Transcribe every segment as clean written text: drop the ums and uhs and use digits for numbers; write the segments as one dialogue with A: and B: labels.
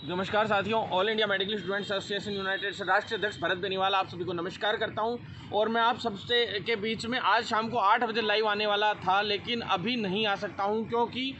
A: नमस्कार साथियों, all India medical students association United से राष्ट्रीय अध्यक्ष भरत बेनीवाला आप सभी को नमस्कार करता हूं। और मैं आप सबसे के बीच में आज शाम को 8 बजे लाइव आने वाला था, लेकिन अभी नहीं आ सकता हूं क्योंकि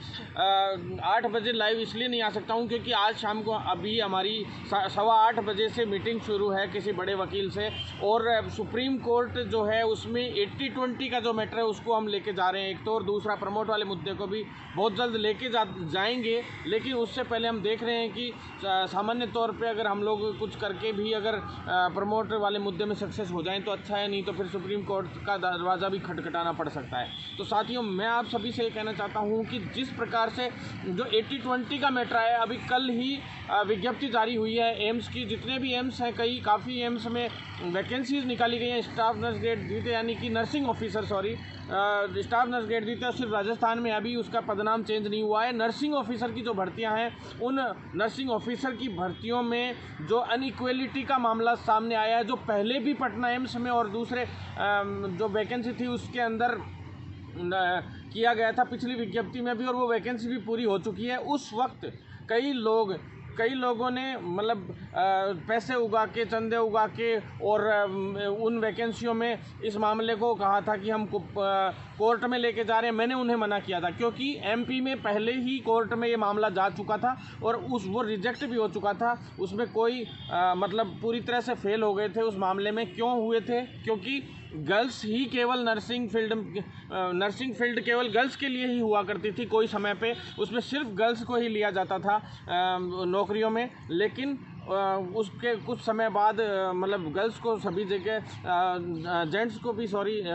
A: 8 बजे लाइव इसलिए नहीं आ सकता हूं क्योंकि आज शाम को अभी हमारी 8:15 बजे से मीटिंग शुरू है किसी बड़े वकील से, और सुप्रीम कोर्ट जो है उसमें 80-20 का जो मैटर है उसको हम लेके जा रहे हैं एक तो, और दूसरा प्रमोट वाले मुद्दे को भी बहुत जल्द लेके जाएंगे। लेकिन उससे पहले हम देख रहे हैं कि सामान्य तौर पे अगर हम लोग कुछ करके भी अगर प्रमोट वाले मुद्दे में सक्सेस हो जाएं तो अच्छा है, नहीं तो फिर सुप्रीम कोर्ट का दरवाज़ा भी खटखटाना पड़ सकता है। तो साथियों, मैं आप सभी से ये कहना चाहता हूं कि जिस प्रकार से जो 80-20 का मैटर है, अभी कल ही विज्ञप्ति जारी हुई है एम्स की, जितने भी एम्स हैं काफ़ी एम्स में वैकेंसीज निकाली गई हैं स्टाफ नर्स ग्रेड द्वितीय यानी कि nursing officer staff nurse grade द्वितीय। सिर्फ राजस्थान में अभी उसका पदनाम चेंज नहीं हुआ है। नर्सिंग ऑफिसर की जो भर्तियां हैं, उन नर्सिंग ऑफिसर की भर्तियों में जो अनइक्वलिटी का मामला सामने आया है, जो पहले भी पटना एम्स में और दूसरे जो वैकेंसी थी उसके अंदर किया गया था पिछली विज्ञप्ति में भी, और वो वैकेंसी भी पूरी हो चुकी है। उस वक्त कई लोगों ने मतलब पैसे उगा के, चंदे उगा के और उन वैकेंसियों में इस मामले को कहा था कि हम कोर्ट में लेके जा रहे हैं। मैंने उन्हें मना किया था क्योंकि एमपी में पहले ही कोर्ट में ये मामला जा चुका था और वो रिजेक्ट भी हो चुका था। उसमें कोई मतलब पूरी तरह से फेल हो गए थे उस मामले में। क्यों हुए थे? क्योंकि गर्ल्स ही केवल नर्सिंग फील्ड केवल गर्ल्स के लिए ही हुआ करती थी। कोई समय पे उसमें सिर्फ गर्ल्स को ही लिया जाता था नौकरियों में, लेकिन उसके कुछ समय बाद मतलब गर्ल्स को सभी जगह जेंट्स को भी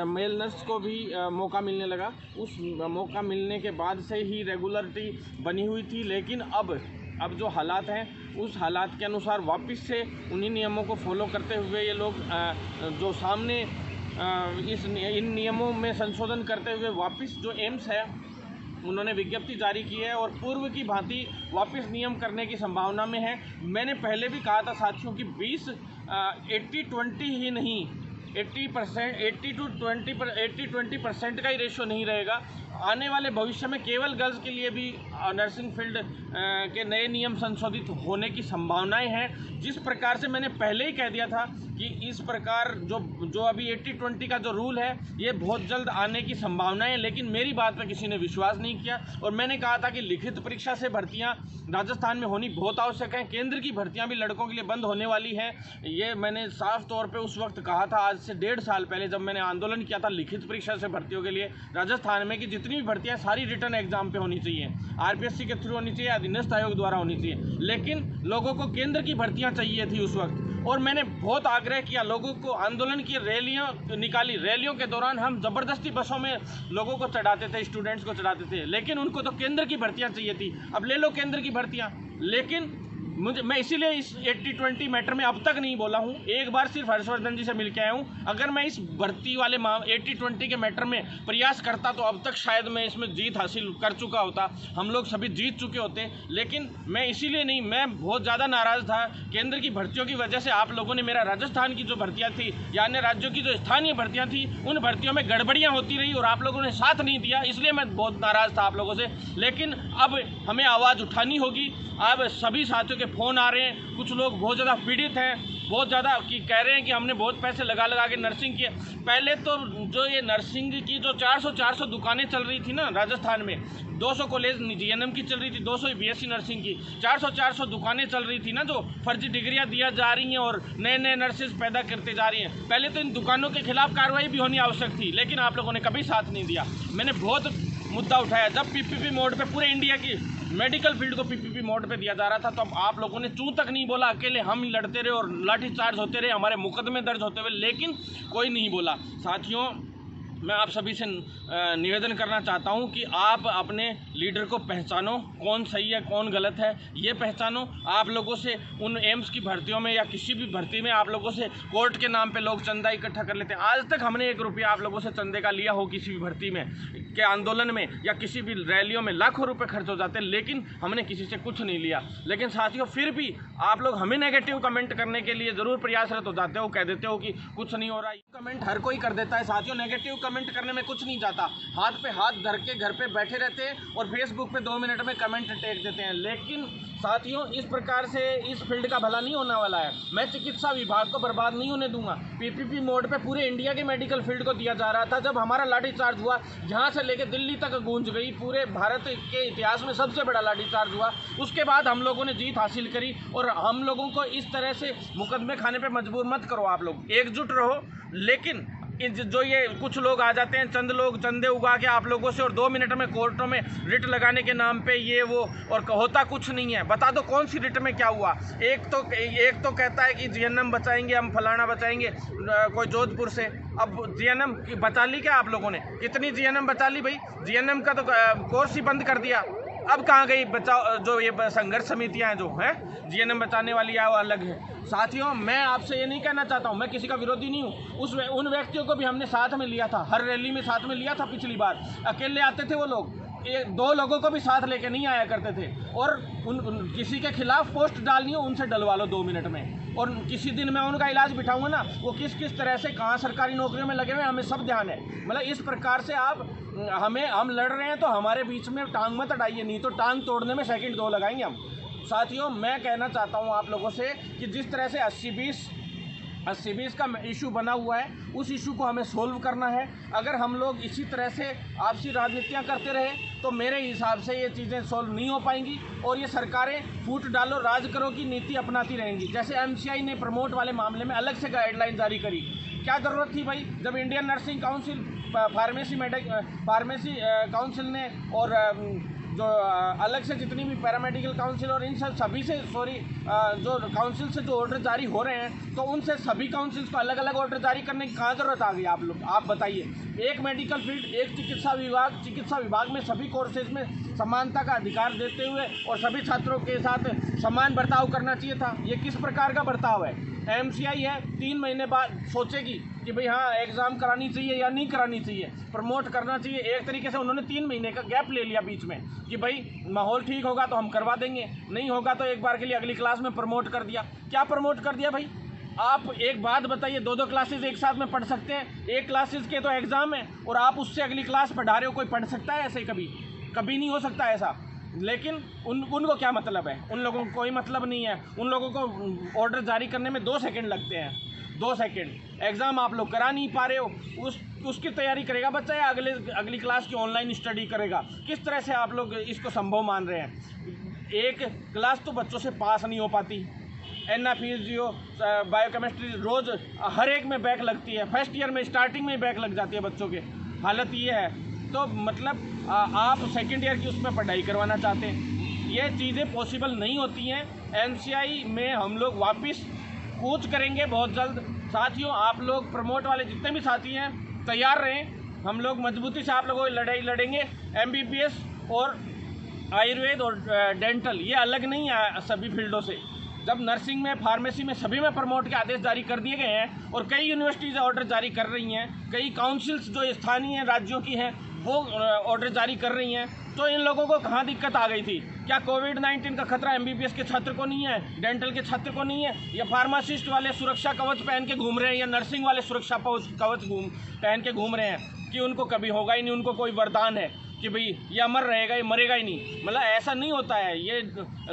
A: मेल नर्स को भी मौका मिलने लगा। उस मौका मिलने के बाद से ही रेगुलरिटी बनी हुई थी। लेकिन अब जो हालात हैं, उस हालात के अनुसार वापस से उन्हीं नियमों को फॉलो करते हुए ये लोग जो सामने इन नियमों में संशोधन करते हुए वापस जो एम्स है उन्होंने विज्ञप्ति जारी की है और पूर्व की भांति वापस नियम करने की संभावना में है। मैंने पहले भी कहा था साथियों कि 80-20 ही नहीं, 80-20% का ही रेशो नहीं रहेगा। आने वाले भविष्य में केवल गर्ल्स के लिए भी नर्सिंग फील्ड के नए नियम संशोधित होने की संभावनाएं हैं। जिस प्रकार से मैंने पहले ही कह दिया था कि इस प्रकार जो अभी 80-20 का जो रूल है ये बहुत जल्द आने की संभावनाएं हैं, लेकिन मेरी बात पर किसी ने विश्वास नहीं किया। और मैंने कहा था कि लिखित परीक्षा से भर्तियां राजस्थान में होनी बहुत आवश्यक है। केंद्र की भर्तियां भी लड़कों के लिए बंद होने वाली हैं, ये मैंने साफ तौर पे उस वक्त कहा था, आज से 1.5 साल पहले, जब मैंने आंदोलन किया था लिखित परीक्षा से भर्तियों के लिए राजस्थान में, कि जितनी भी भर्तियां सारी रिटर्न एग्जाम पे होनी चाहिए, आरपीएससी के थ्रू होनी चाहिए, अधीनस्थ आयोग द्वारा होनी चाहिए। लेकिन लोगों को केंद्र की भर्तियां चाहिए थी उस वक्त, और मैंने बहुत आग्रह किया लोगों को। आंदोलन की रैलियां निकाली, रैलियों के दौरान हम जबरदस्ती बसों में लोगों को चढ़ाते थे, स्टूडेंट्स को चढ़ाते थे, लेकिन उनको तो केंद्र की भर्तियां चाहिए थी। अब ले लो केंद्र की भर्तियां, लेकिन मैं इसीलिए इस 80-20 मैटर में अब तक नहीं बोला हूं। एक बार सिर्फ हर्षवर्धन जी से मिल के आया हूं। अगर मैं इस भर्ती वाले 80-20 के मैटर में प्रयास करता तो अब तक शायद मैं इसमें जीत हासिल कर चुका होता, हम लोग सभी जीत चुके होते। लेकिन मैं इसीलिए नहीं, मैं बहुत ज़्यादा नाराज़ था केंद्र की भर्तियों की वजह से। आप लोगों ने मेरा राजस्थान की जो भर्तियाँ थी या अन्य राज्यों की जो स्थानीय भर्तियाँ थी, उन भर्तियों में गड़बड़ियाँ होती रही और आप लोगों ने साथ नहीं दिया, इसलिए मैं बहुत नाराज़ था आप लोगों से। लेकिन अब हमें आवाज़ उठानी होगी। अब सभी साथियों के फ़ोन आ रहे हैं, कुछ लोग बहुत ज़्यादा पीड़ित हैं, बहुत ज़्यादा कि कह रहे हैं कि हमने बहुत पैसे लगा के नर्सिंग किए। पहले तो जो ये नर्सिंग की जो 400 दुकानें चल रही थी ना राजस्थान में, 200 कॉलेज जीएनएम की चल रही थी, 200 बीएससी नर्सिंग की, 400 दुकानें चल रही थी ना, जो फर्जी डिग्रियां दिया जा रही हैं और नए नर्सेज पैदा करते जा रही हैं। पहले तो इन दुकानों के खिलाफ कार्रवाई भी होनी आवश्यक थी, लेकिन आप लोगों ने कभी साथ नहीं दिया। मैंने बहुत मुद्दा उठाया, जब पीपीपी मोड पे पूरे इंडिया की मेडिकल फील्ड को पीपीपी मोड पे दिया जा रहा था, तो अब आप लोगों ने चूं तक नहीं बोला। अकेले हम लड़ते रहे और लाठीचार्ज होते रहे, हमारे मुकदमे दर्ज होते हुए, लेकिन कोई नहीं बोला। साथियों, मैं आप सभी से निवेदन करना चाहता हूं कि आप अपने लीडर को पहचानो, कौन सही है कौन गलत है ये पहचानो। आप लोगों से उन एम्स की भर्तियों में या किसी भी भर्ती में आप लोगों से कोर्ट के नाम पे लोग चंदा इकट्ठा कर लेते हैं। आज तक हमने 1 रुपया आप लोगों से चंदे का लिया हो किसी भी भर्ती में के आंदोलन में या किसी भी रैलियों में लाखों रुपए खर्च हो जाते हैं, लेकिन हमने किसी से कुछ नहीं लिया। लेकिन साथियों, फिर भी आप लोग हमें नेगेटिव कमेंट करने के लिए ज़रूर प्रयासरत हो जाते हो, कह देते हो कि कुछ नहीं हो रहा। कमेंट हर कोई कर देता है साथियों, नेगेटिव कमेंट करने में कुछ नहीं जाता, हाथ पे हाथ धर के घर पे बैठे रहते हैं और फेसबुक पे 2 मिनट में कमेंट टेक देते हैं। लेकिन साथियों, इस प्रकार से इस फील्ड का भला नहीं होने वाला है। मैं चिकित्सा विभाग को बर्बाद नहीं होने दूंगा। पीपीपी मोड पे पूरे इंडिया के मेडिकल फील्ड को दिया जा रहा था। जब हमारा लाठीचार्ज हुआ, जहां से लेके दिल्ली तक गूंज गई, पूरे भारत के इतिहास में सबसे बड़ा लाठीचार्ज हुआ। उसके बाद हम लोगों ने जीत हासिल करी और हम लोगों को इस तरह से मुकदमे खाने पे मजबूर मत करो। आप लोग एकजुट रहो। लेकिन जो ये कुछ लोग आ जाते हैं, चंद लोग चंदे उगा के आप लोगों से, और 2 मिनट में कोर्टों में रिट लगाने के नाम पे ये वो, और होता कुछ नहीं है। बता दो कौन सी रिट में क्या हुआ। एक तो कहता है कि जीएनएम बचाएंगे, हम फलाना बचाएंगे, कोई जोधपुर से। अब जीएनएम बचा ली क्या आप लोगों ने? कितनी जीएनएम बचा ली भाई? जीएनएम का तो कोर्स ही बंद कर दिया। अब कहाँ गई बचाओ जो ये संघर्ष समितियां हैं जो हैं जीएनएम बचाने वाली है, वो अलग है। साथियों, मैं आपसे ये नहीं कहना चाहता हूँ, मैं किसी का विरोधी नहीं हूँ। उन व्यक्तियों को भी हमने साथ में लिया था, हर रैली में साथ में लिया था। पिछली बार अकेले आते थे वो लोग, 2 लोगों को भी साथ लेके नहीं आया करते थे। और किसी के खिलाफ पोस्ट डालनी हो, उनसे डलवा लो 2 मिनट में। और किसी दिन मैं उनका इलाज बिठाऊंगा ना, वो किस तरह से कहाँ सरकारी नौकरियों में लगे हुए, हमें सब ध्यान है। मतलब इस प्रकार से आप हम लड़ रहे हैं तो हमारे बीच में टांग मत अड़ाइए, नहीं तो टांग तोड़ने में सेकंड 2 लगाएंगे हम। साथियों, मैं कहना चाहता हूँ आप लोगों से कि जिस तरह से 80-20 का इशू बना हुआ है, उस इशू को हमें सोल्व करना है। अगर हम लोग इसी तरह से आपसी राजनीतियाँ करते रहे तो मेरे हिसाब से ये चीज़ें सोल्व नहीं हो पाएंगी और ये सरकारें फूट डालो राज करो की नीति अपनाती रहेंगी। जैसे एमसीआई ने प्रमोट वाले मामले में अलग से गाइडलाइन जारी करी, क्या ज़रूरत थी भाई? जब Indian nursing council, pharmacy council ने और जो अलग से जितनी भी पैरामेडिकल काउंसिल और इन सभी से जो काउंसिल से जो ऑर्डर जारी हो रहे हैं, तो उनसे सभी काउंसिल्स को अलग अलग ऑर्डर जारी करने की कहाँ ज़रूरत आ गई? आप बताइए। एक मेडिकल फील्ड, एक चिकित्सा विभाग में सभी कोर्सेज में समानता का अधिकार देते हुए और सभी छात्रों के साथ समान बर्ताव करना चाहिए था। ये किस प्रकार का बर्ताव है? एमसीआई है, 3 महीने बाद सोचेगी कि भाई हाँ एग्ज़ाम करानी चाहिए या नहीं करानी चाहिए, प्रमोट करना चाहिए। एक तरीके से उन्होंने 3 महीने का गैप ले लिया बीच में कि भाई माहौल ठीक होगा तो हम करवा देंगे, नहीं होगा तो एक बार के लिए अगली क्लास में प्रमोट कर दिया। क्या प्रमोट कर दिया भाई? आप एक बात बताइए, 2 क्लासेज एक साथ में पढ़ सकते हैं? एक क्लासेज के तो एग्ज़ाम है और आप उससे अगली क्लास पढ़ा रहे हो। कोई पढ़ सकता है ऐसे? कभी नहीं हो सकता ऐसा। लेकिन उनको क्या मतलब है? उन लोगों को कोई मतलब नहीं है। उन लोगों को ऑर्डर जारी करने में 2 सेकंड लगते हैं, 2 सेकंड। एग्ज़ाम आप लोग करा नहीं पा रहे हो, उसकी तैयारी करेगा बच्चा या अगली क्लास की ऑनलाइन स्टडी करेगा? किस तरह से आप लोग इसको संभव मान रहे हैं? एक क्लास तो बच्चों से पास नहीं हो पाती। एनएफिजियो, बायोकेमिस्ट्री, रोज़ हर एक में बैक लगती है। फर्स्ट ईयर में स्टार्टिंग में बैक लग जाती है बच्चों के। हालत ये है। तो मतलब आप सेकेंड ईयर की उसमें पढ़ाई करवाना चाहते हैं। ये चीज़ें पॉसिबल नहीं होती हैं। एमसीआई में हम लोग वापस कूच करेंगे बहुत जल्द। साथियों, आप लोग प्रमोट वाले जितने भी साथी हैं तैयार रहें। हम लोग मजबूती से आप लोगों की लड़ाई लड़ेंगे। एमबीबीएस और आयुर्वेद और डेंटल ये अलग नहीं है सभी फील्डों से। जब नर्सिंग में, फार्मेसी में, सभी में प्रमोट के आदेश जारी कर दिए गए हैं और कई यूनिवर्सिटीज़ ऑर्डर जारी कर रही हैं, कई काउंसिल्स जो स्थानीय राज्यों की हैं वो ऑर्डर जारी कर रही हैं, तो इन लोगों को कहाँ दिक्कत आ गई थी? क्या कोविड-19 का खतरा एमबीबीएस के छात्र को नहीं है, डेंटल के छात्र को नहीं है, या फार्मासिस्ट वाले सुरक्षा कवच पहन के घूम रहे हैं, या नर्सिंग वाले सुरक्षा कवच पहन के घूम रहे हैं कि उनको कभी होगा ही नहीं, उनको कोई वरदान है कि भाई ये अमर रहेगा, ये मरेगा ही नहीं? मतलब ऐसा नहीं होता है। ये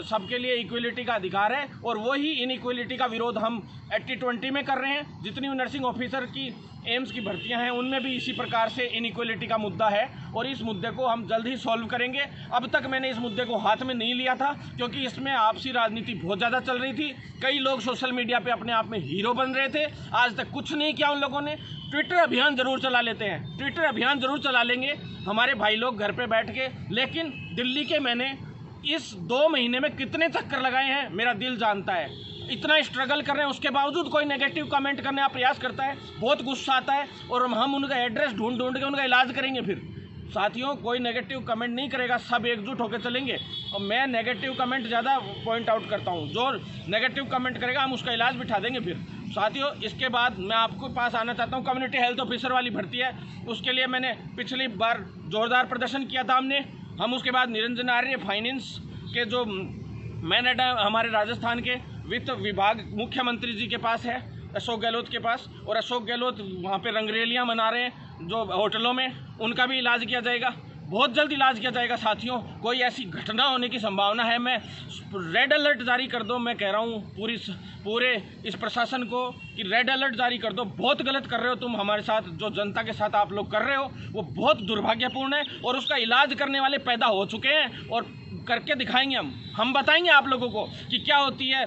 A: सबके लिए इक्वलिटी का अधिकार है और वही इनइक्वलिटी का विरोध हम 80-20 में कर रहे हैं। जितनी भी नर्सिंग ऑफिसर की एम्स की भर्तियां हैं उनमें भी इसी प्रकार से इनइक्वलिटी का मुद्दा है और इस मुद्दे को हम जल्द ही सॉल्व करेंगे। अब तक मैंने इस मुद्दे को हाथ में नहीं लिया था क्योंकि इसमें आपसी राजनीति बहुत ज़्यादा चल रही थी। कई लोग सोशल मीडिया पे अपने आप में हीरो बन रहे थे। आज तक कुछ नहीं किया उन लोगों ने। ट्विटर अभियान ज़रूर चला लेते हैं, ट्विटर अभियान ज़रूर चला लेंगे हमारे भाई लोग घर पे बैठ के। लेकिन दिल्ली के मैंने इस 2 महीने में कितने चक्कर लगाए हैं मेरा दिल जानता है। इतना स्ट्रगल कर रहे हैं उसके बावजूद कोई नेगेटिव कमेंट करने का प्रयास करता है, बहुत गुस्सा आता है और हम उनका एड्रेस ढूंढ के उनका इलाज करेंगे। फिर साथियों, कोई नेगेटिव कमेंट नहीं करेगा, सब एकजुट होकर चलेंगे। और मैं नेगेटिव कमेंट ज़्यादा पॉइंट आउट करता हूँ, जो नेगेटिव कमेंट करेगा हम उसका इलाज बिठा देंगे। फिर साथियों, इसके बाद मैं आपको पास आना चाहता हूँ, कम्युनिटी हेल्थ ऑफिसर वाली भर्ती है, उसके लिए मैंने पिछली बार जोरदार प्रदर्शन किया था हम उसके बाद निरंजन आर्य फाइनेंस के जो मैनेजर हमारे राजस्थान के वित्त विभाग मुख्यमंत्री जी के पास है, अशोक गहलोत के पास, और अशोक गहलोत वहाँ पे रंगरेलियाँ मना रहे हैं जो होटलों में, उनका भी इलाज किया जाएगा, बहुत जल्द इलाज किया जाएगा साथियों। कोई ऐसी घटना होने की संभावना है, मैं रेड अलर्ट जारी कर दो, मैं कह रहा हूँ पूरे इस प्रशासन को कि रेड अलर्ट जारी कर दो। बहुत गलत कर रहे हो तुम हमारे साथ, जो जनता के साथ आप लोग कर रहे हो वो बहुत दुर्भाग्यपूर्ण है, और उसका इलाज करने वाले पैदा हो चुके हैं और करके दिखाएंगे हम बताएंगे आप लोगों को कि क्या होती है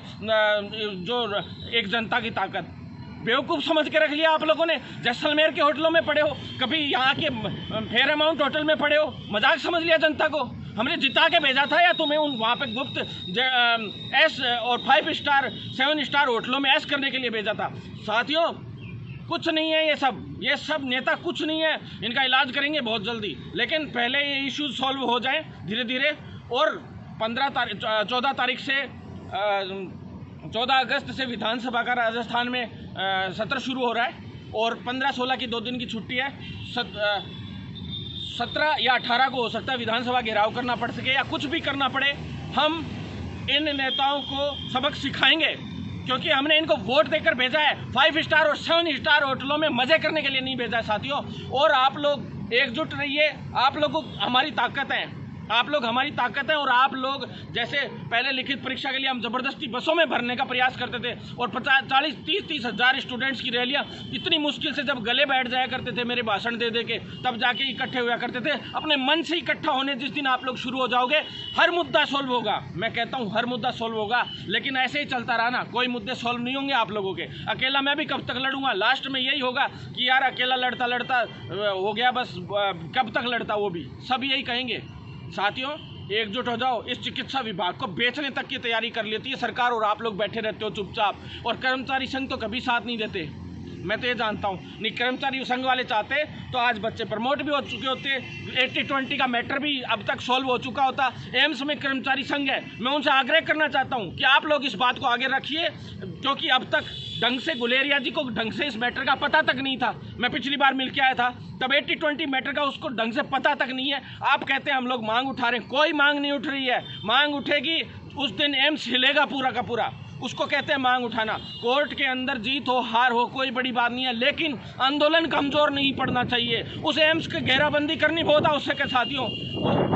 A: जो एक जनता की ताकत। बेवकूफ़ समझ के रख लिया आप लोगों ने। जैसलमेर के होटलों में पड़े हो, कभी यहाँ के फेयरमाउंट होटल में पड़े हो, मजाक समझ लिया जनता को। हमने जिता के भेजा था या तुम्हें वहाँ पे गुप्त एस और 5 स्टार 7 स्टार होटलों में ऐश करने के लिए भेजा था? साथियों कुछ नहीं है ये सब नेता कुछ नहीं है, इनका इलाज करेंगे बहुत जल्दी, लेकिन पहले ये इश्यूज सॉल्व हो जाए धीरे धीरे। और 14 तारीख से 14 अगस्त से विधानसभा का राजस्थान में सत्र शुरू हो रहा है, और 15-16 की 2 दिन की छुट्टी है। 17 या 18 को हो सकता है विधानसभा घेराव करना पड़ सके या कुछ भी करना पड़े। हम इन नेताओं को सबक सिखाएंगे, क्योंकि हमने इनको वोट देकर भेजा है। 5 स्टार और 7 स्टार होटलों में मज़े करने के लिए नहीं भेजा है साथियों। और आप लोग एकजुट रहिए, आप लोगों हमारी ताकत है, आप लोग हमारी ताकत है। और आप लोग जैसे पहले लिखित परीक्षा के लिए हम ज़बरदस्ती बसों में भरने का प्रयास करते थे, और 40-30 हज़ार स्टूडेंट्स की रैलियाँ इतनी मुश्किल से जब गले बैठ जाया करते थे मेरे भाषण दे दे के, तब जाके इकट्ठे हुआ करते थे। अपने मन से इकट्ठा होने जिस दिन आप लोग शुरू हो जाओगे, हर मुद्दा सोल्व होगा। मैं कहता हूँ हर मुद्दा सोल्व होगा, लेकिन ऐसे ही चलता रहा ना, कोई मुद्दे सोल्व नहीं होंगे आप लोगों के। अकेला मैं भी कब तक लड़ूंगा? लास्ट में यही होगा कि यार अकेला लड़ता लड़ता हो गया, बस कब तक लड़ता, वो भी सब यही कहेंगे। साथियों एकजुट हो जाओ। इस चिकित्सा विभाग को बेचने तक की तैयारी कर लेती है सरकार, और आप लोग बैठे रहते हो चुपचाप। और कर्मचारी संघ तो कभी साथ नहीं देते, मैं तो ये जानता हूँ। नहीं, कर्मचारी संघ वाले चाहते तो आज बच्चे प्रमोट भी हो चुके होते, 80-20 का मैटर भी अब तक सॉल्व हो चुका होता। एम्स में कर्मचारी संघ है, मैं उनसे आग्रह करना चाहता हूँ कि आप लोग इस बात को आगे रखिए, क्योंकि अब तक ढंग से गुलेरिया जी को ढंग से इस मैटर का पता तक नहीं था। मैं पिछली बार मिल के आया था, तब 80-20 मैटर का उसको ढंग से पता तक नहीं है। आप कहते हैं हम लोग मांग उठा रहे हैं, कोई मांग नहीं उठ रही है। मांग उठेगी उस दिन एम्स हिलेगा पूरा का पूरा, उसको कहते हैं मांग उठाना। कोर्ट के अंदर जीत हो हार हो कोई बड़ी बात नहीं है, लेकिन आंदोलन कमजोर नहीं पड़ना चाहिए। उस एम्स की घेराबंदी करनी बहुत आवश्यक है साथियों,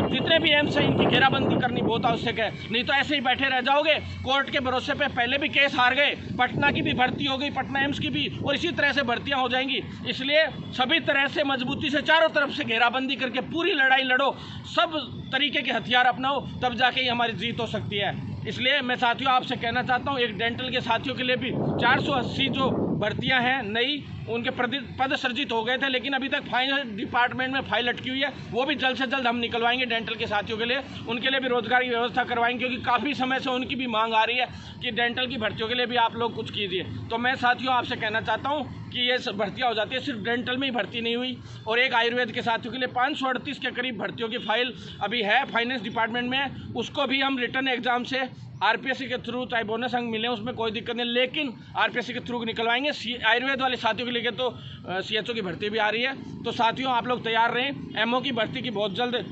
A: जितने भी एम्स हैं इनकी घेराबंदी करनी बहुत आवश्यक है। नहीं तो ऐसे ही बैठे रह जाओगे कोर्ट के भरोसे पे। पहले भी केस हार गए, पटना की भी भर्ती हो गई, पटना एम्स की भी, और इसी तरह से भर्तियां हो जाएंगी। इसलिए सभी तरह से मजबूती से चारों तरफ से घेराबंदी करके पूरी लड़ाई लड़ो, सब तरीके के हथियार अपनाओ, तब जाके ही हमारी जीत हो सकती है। इसलिए मैं साथियों आपसे कहना चाहता हूँ, एक डेंटल के साथियों के लिए भी 480 जो भर्तियां हैं नई, उनके पद सृजित हो गए थे, लेकिन अभी तक फाइनेंस डिपार्टमेंट में फाइल अटकी हुई है। वो भी जल्द से जल्द हम निकलवाएंगे डेंटल के साथियों के लिए, उनके लिए भी रोजगार की व्यवस्था करवाएंगे, क्योंकि काफ़ी समय से उनकी भी मांग आ रही है कि डेंटल की भर्तियों के लिए भी आप लोग कुछ कीजिए। तो मैं साथियों आपसे कहना चाहता हूँ कि ये भर्तियाँ हो जाती है, सिर्फ डेंटल में ही भर्ती नहीं हुई। और एक आयुर्वेद के साथियों के लिए 538 के करीब भर्तियों की फाइल अभी है फाइनेंस डिपार्टमेंट में, उसको भी हम रिटर्न एग्जाम से आरपीएससी के थ्रू, चाहे बोनस अंक मिले उसमें कोई दिक्कत नहीं, लेकिन आरपीएससी के थ्रू निकलवाएंगे। आयुर्वेद वाले साथियों के लिए तो सीएचओ की भर्ती भी आ रही है। तो साथियों आप लोग तैयार रहें, एमओ की भर्ती की बहुत जल्द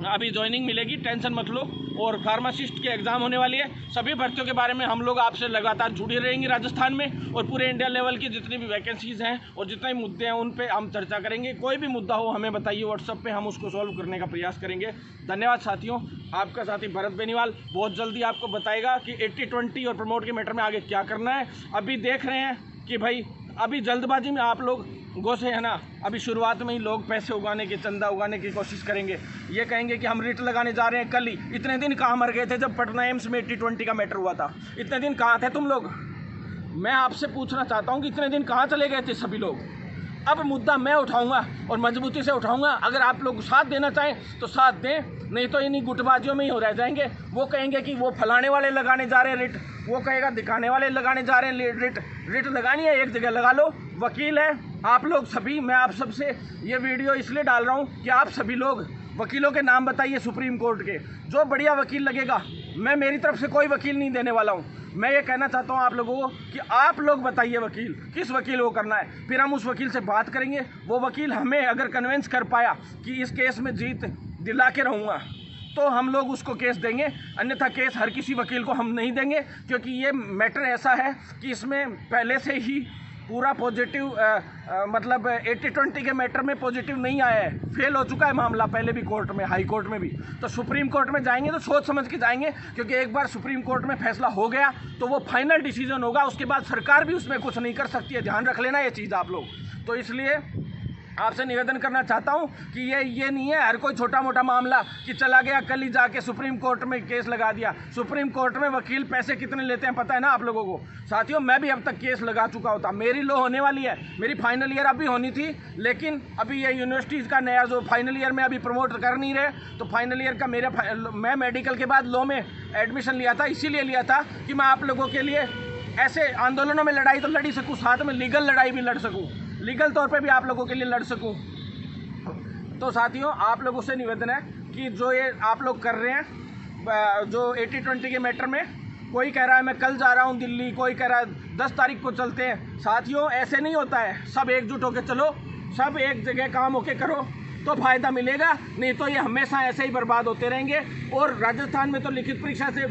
A: अभी ज्वाइनिंग मिलेगी, टेंशन मत लो। और फार्मासिस्ट के एग्ज़ाम होने वाली है। सभी भर्तियों के बारे में हम लोग आपसे लगातार जुड़े रहेंगे राजस्थान में, और पूरे इंडिया लेवल की जितनी भी वैकेंसीज़ हैं और जितने भी मुद्दे हैं उन पे हम चर्चा करेंगे। कोई भी मुद्दा हो हमें बताइए व्हाट्सएप पे, हम उसको सॉल्व करने का प्रयास करेंगे। धन्यवाद साथियों। आपका साथी भरत बेनीवाल बहुत जल्दी आपको बताएगा कि 80-20 और प्रमोट के मैटर में आगे क्या करना है। अभी देख रहे हैं कि भाई अभी जल्दबाजी में आप लोग से है ना, अभी शुरुआत में ही लोग पैसे उगाने की, चंदा उगाने की कोशिश करेंगे। ये कहेंगे कि हम रिट लगाने जा रहे हैं कल ही। इतने दिन कहाँ मर गए थे जब पटना एम्स में 80-20 का मैटर हुआ था? इतने दिन कहाँ थे तुम लोग? मैं आपसे पूछना चाहता हूँ कि इतने दिन कहाँ चले गए थे सभी लोग? अब मुद्दा मैं उठाऊंगा और मजबूती से उठाऊंगा। अगर आप लोग साथ देना चाहें तो साथ दें, नहीं तो इन्हीं गुटबाजियों में ही हो रह जाएंगे। वो कहेंगे कि वो फलाने वाले लगाने जा रहे हैं रिट, वो कहेगा दिखाने वाले लगाने जा रहे हैं रिट। रिट लगानी है एक जगह लगा लो, वकील है आप लोग सभी। मैं आप सबसे ये वीडियो इसलिए डाल रहा हूँ कि आप सभी लोग वकीलों के नाम बताइए सुप्रीम कोर्ट के, जो बढ़िया वकील लगेगा। मैं मेरी तरफ से कोई वकील नहीं देने वाला हूँ। मैं ये कहना चाहता हूँ आप लोगों को कि आप लोग बताइए वकील, किस वकील को करना है, फिर हम उस वकील से बात करेंगे। वो वकील हमें अगर कन्विंस कर पाया कि इस केस में जीत दिला के रहूँगा तो हम लोग उसको केस देंगे, अन्यथा केस हर किसी वकील को हम नहीं देंगे, क्योंकि ये मैटर ऐसा है कि इसमें पहले से ही पूरा पॉजिटिव मतलब 80-20 के मैटर में पॉजिटिव नहीं आया है, फेल हो चुका है मामला पहले भी कोर्ट में, हाई कोर्ट में भी। तो सुप्रीम कोर्ट में जाएंगे तो सोच समझ के जाएंगे, क्योंकि एक बार सुप्रीम कोर्ट में फैसला हो गया तो वो फाइनल डिसीजन होगा, उसके बाद सरकार भी उसमें कुछ नहीं कर सकती है। ध्यान रख लेना ये चीज़ आप लोग। तो इसलिए आपसे निवेदन करना चाहता हूं कि ये नहीं है हर कोई छोटा मोटा मामला कि चला गया कल ही जाके सुप्रीम कोर्ट में केस लगा दिया। सुप्रीम कोर्ट में वकील पैसे कितने लेते हैं पता है ना आप लोगों को। साथियों, मैं भी अब तक केस लगा चुका होता। मेरी लो होने वाली है, मेरी फाइनल ईयर अभी होनी थी, लेकिन अभी ये यूनिवर्सिटीज़ का नया जो फाइनल ईयर में अभी प्रमोट कर नहीं रहे, तो फाइनल ईयर का मैं मेडिकल के बाद लॉ में एडमिशन लिया था। इसीलिए लिया था कि मैं आप लोगों के लिए ऐसे आंदोलनों में लड़ाई तो लड़ ही सकूँ, साथ में लीगल लड़ाई भी लड़ सकूँ, लीगल तौर पे भी आप लोगों के लिए लड़ सकूं। तो साथियों, आप लोगों से निवेदन है कि जो ये आप लोग कर रहे हैं जो 80-20 के मैटर में, कोई कह रहा है मैं कल जा रहा हूं दिल्ली, कोई कह रहा है 10 तारीख को चलते हैं। साथियों, ऐसे नहीं होता है। सब एकजुट होकर चलो, सब एक जगह काम होके करो तो फ़ायदा मिलेगा, नहीं तो ये हमेशा ऐसे ही बर्बाद होते रहेंगे। और राजस्थान में तो लिखित परीक्षा से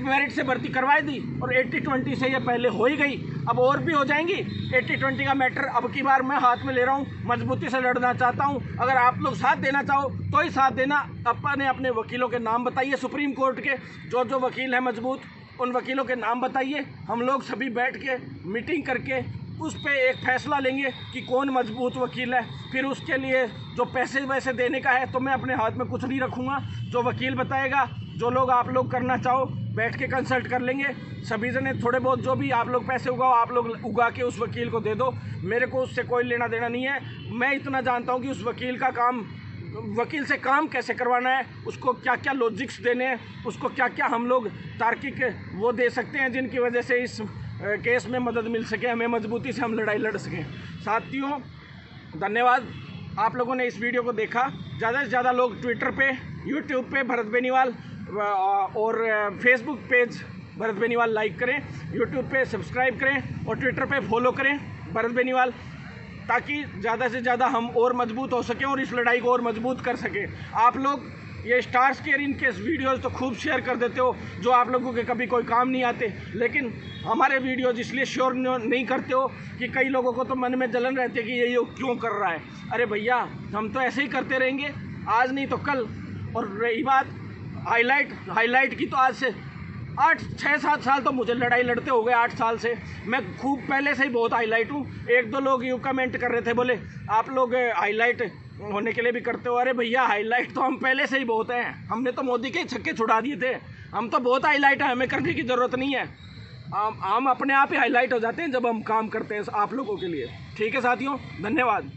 A: मेरिट से भर्ती करवाई दी और 80-20 से ये पहले हो ही गई, अब और भी हो जाएंगी। 80-20 का मैटर अब की बार मैं हाथ में ले रहा हूँ, मजबूती से लड़ना चाहता हूँ। अगर आप लोग साथ देना चाहो तो ही साथ देना। अपने अपने वकीलों के नाम बताइए, सुप्रीम कोर्ट के जो वकील हैं मजबूत, उन वकीलों के नाम बताइए। हम लोग सभी बैठ के मीटिंग करके उस पर एक फैसला लेंगे कि कौन मजबूत वकील है। फिर उसके लिए जो पैसे वैसे देने का है तो मैं अपने हाथ में कुछ नहीं रखूँगा, जो वकील बताएगा, जो लोग आप लोग करना चाहो बैठ के कंसल्ट कर लेंगे। सभी जने थोड़े बहुत जो भी आप लोग पैसे उगाओ, आप लोग उगा के उस वकील को दे दो, मेरे को उससे कोई लेना देना नहीं है। मैं इतना जानता हूँ कि उस वकील का काम, वकील से काम कैसे करवाना है, उसको क्या क्या लॉजिक्स देने हैं, उसको क्या क्या हम लोग तार्किक वो दे सकते हैं जिनकी वजह से इस केस में मदद मिल सके, हमें मजबूती से हम लड़ाई लड़ सकें। साथियों, धन्यवाद आप लोगों ने इस वीडियो को देखा। ज़्यादा से ज़्यादा लोग ट्विटर पे, यूट्यूब पे भरत बेनीवाल और Facebook page Bharat Beniwal like करें, यूट्यूब पे सब्सक्राइब करें और ट्विटर पे फॉलो करें भरत बेनीवाल, ताकि ज़्यादा से ज़्यादा हम और मजबूत हो सकें और इस लड़ाई को और मजबूत कर सकें। आप लोग ये स्टार्स केयर इनके वीडियोज़ तो खूब शेयर कर देते हो, जो आप लोगों के कभी कोई काम नहीं आते, लेकिन हमारे वीडियोज़ इसलिए शेयर नहीं करते हो कि कई लोगों को तो मन में जलन रहती है कि ये क्यों कर रहा है। अरे भैया, हम तो ऐसे ही करते रहेंगे, आज नहीं तो कल। और रही बात हाईलाइट की, तो आज से 6-7 साल तो मुझे लड़ाई लड़ते हो गए, 8 साल से मैं खूब पहले से ही बहुत हाईलाइट हूँ। 1-2 लोग यूँ कमेंट कर रहे थे, बोले आप लोग हाईलाइट होने के लिए भी करते हो। अरे भैया, हाईलाइट तो हम पहले से ही बहुत हैं, हमने तो मोदी के छक्के छुड़ा दिए थे, हम तो बहुत हाईलाइट हैं, हमें करने की ज़रूरत नहीं है। हम अपने आप ही हाईलाइट हो जाते हैं जब हम काम करते हैं आप लोगों के लिए। ठीक है साथियों, धन्यवाद।